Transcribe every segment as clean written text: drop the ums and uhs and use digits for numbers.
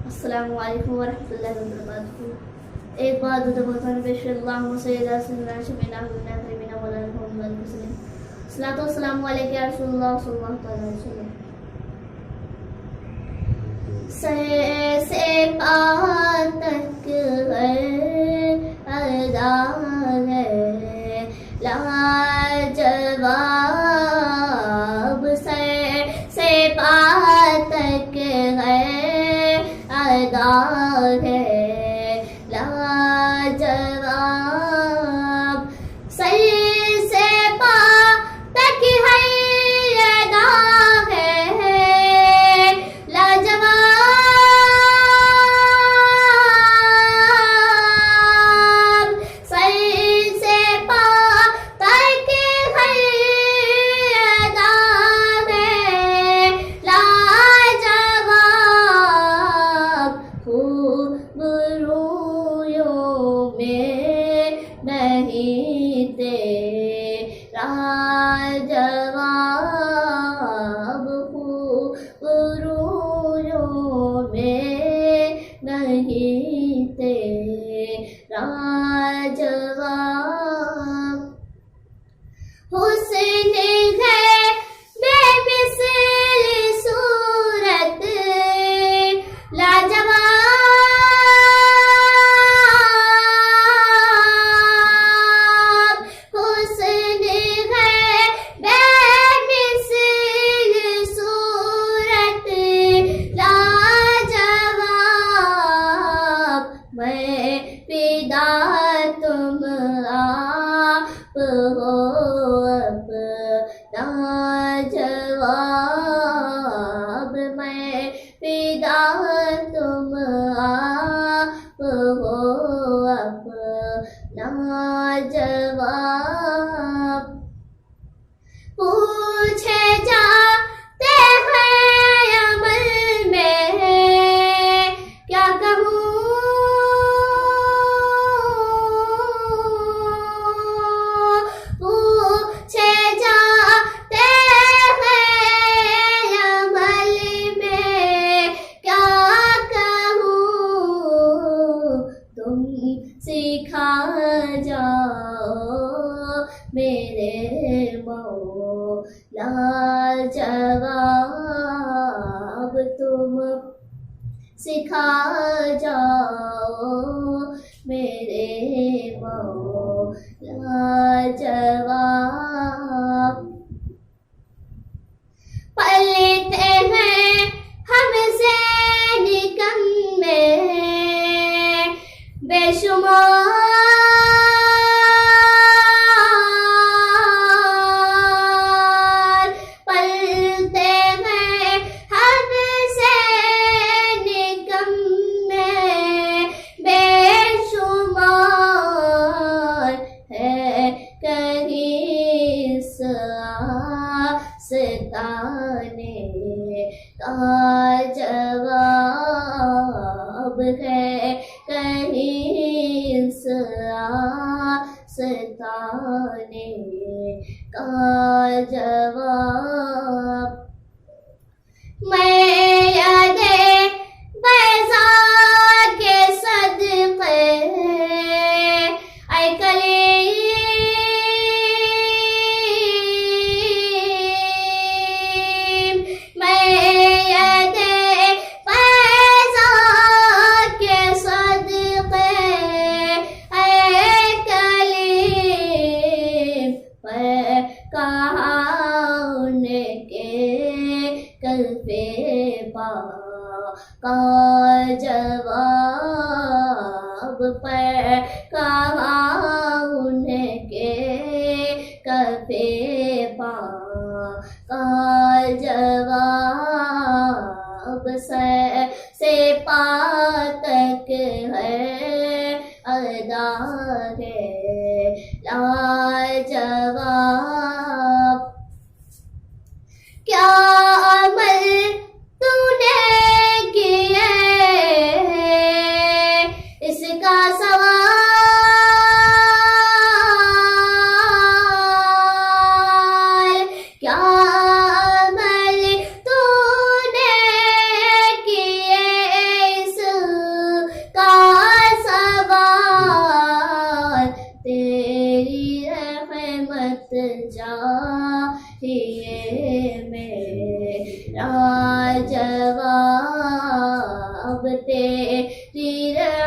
अस्सलामु अलैकुम वरहमतुल्लाहि वबरकातुहू। एक बार दुदबतन पेशल्लाहु सैयदा सल्लल्लाहु अलैहि वसल्लम मौलाना मोहम्मद मुस्लिम सल्लल्लाहु अस्सलामु अलैका या रसूलल्लाह सल्लल्लाहु अलैहि वसल्लम। से पातक है अदा है लाजवाब से पातक है अदा है लाजवाब सर से पातक है अदा है लाजवाब सर से पातक है अदा है लाजवाब खूबरूयों में नहीं तेरा जवाब खूबरूयों में नहीं तेरा जवाब हुस्न है बेमिसल सूरत लाजवाब हुस्न है बेमिसल सूरत लाजवाब मैं फिदा तुम आप हो अपना जवाब मैं फिदा तुम आप हो अपना जवाब पूछे जाते हैं अमल में क्या कहूँ पूछे जाते हैं अमल में क्या कहूँ तुम सिखा जाओ मेरे मौला जवाब तुम सिखा जाओ मेरे मौला जवाब पलते हैं हमसे निकम्मे बेशुमार पलते हैं हमसे निकम्मे बेशुमार है कहीं सताने का जवाब है कहीं सताने का जवाब मैं यादे बैजा के सदक़े ऐ कलीम मैं यादे बैजा के सदक़े ऐ कलीम मैं कहा उनके कल्पे पा का जवाब पर कहा उनके कल्पे पा का जवाब से पातक है अदा है लाजवाब क्या अमल तूने किए इसका सवाल क्या अमल तूने किए इस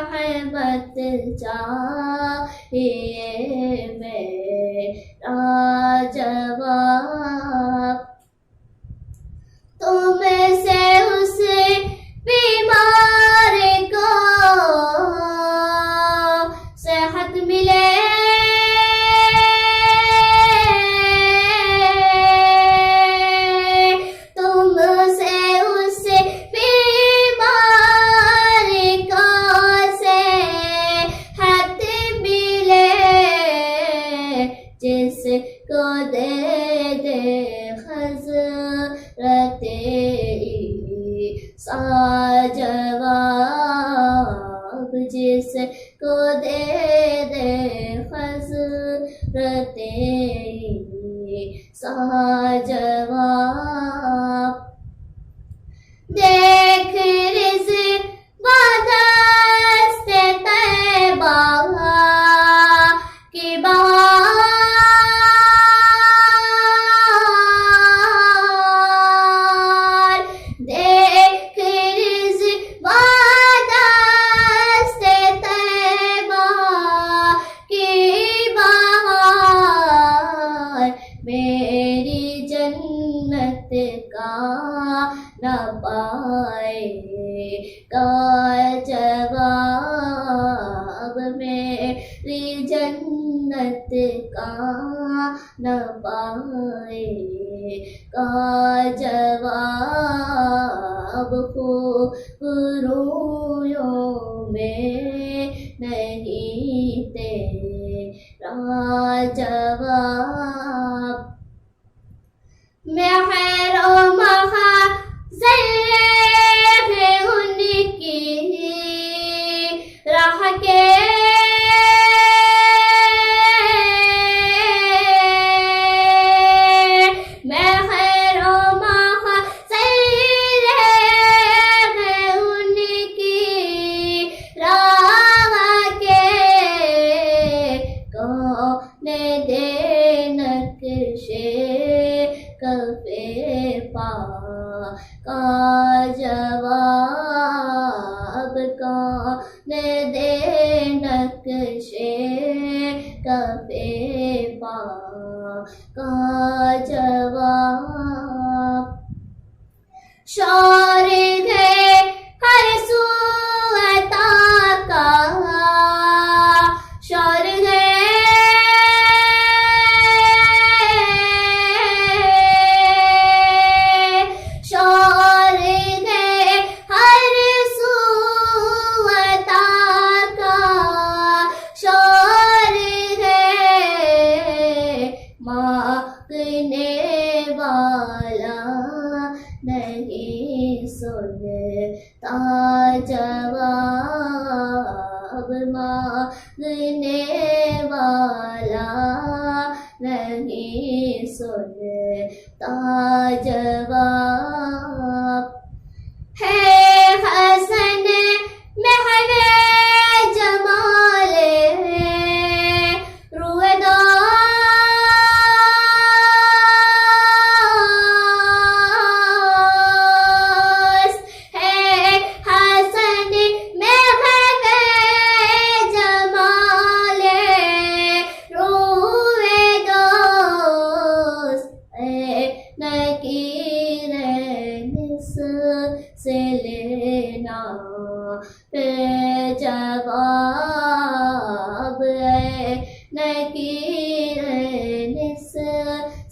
रहमत चाहिए मेरा जवाब। तुम से उस बीमार को सेहत मिले, तुमसे उस बीमार को सेहत मिले, जिसको दे दे हज़रते सा जवाब, जिसको दे दे हज़रते सा जवाब। देख रिज़्क़ दस्ते तैबा की बहार, देख रिज़्क़ दस्ते तैबा की बहार, मेरी जन्नत का न पाएगा जवाब, मेरी जन्नत का न पाएगा जवाब। खुबरूयों में नहीं तेरा जवाब। मेहरो महज़र है उनकी राह के, मेहरो महज़र है उनकी राह के, कौन दे नक्शे कफ़े पा का जवाब, कौन दे नक्शे कफ़े पा का जवाब। शौर है हर सू अता का, शौर है नहीं सुनता जवाब, मांगने वाला नहीं सुनता जवाब। है हसन महवे जमाले रुए दो, से लेना पे जवाब, नकीरनिस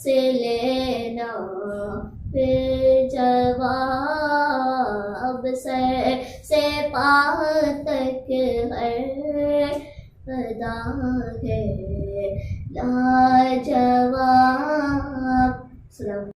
से लेना पे जवाब। से पा तक है अदा है लाजवाब।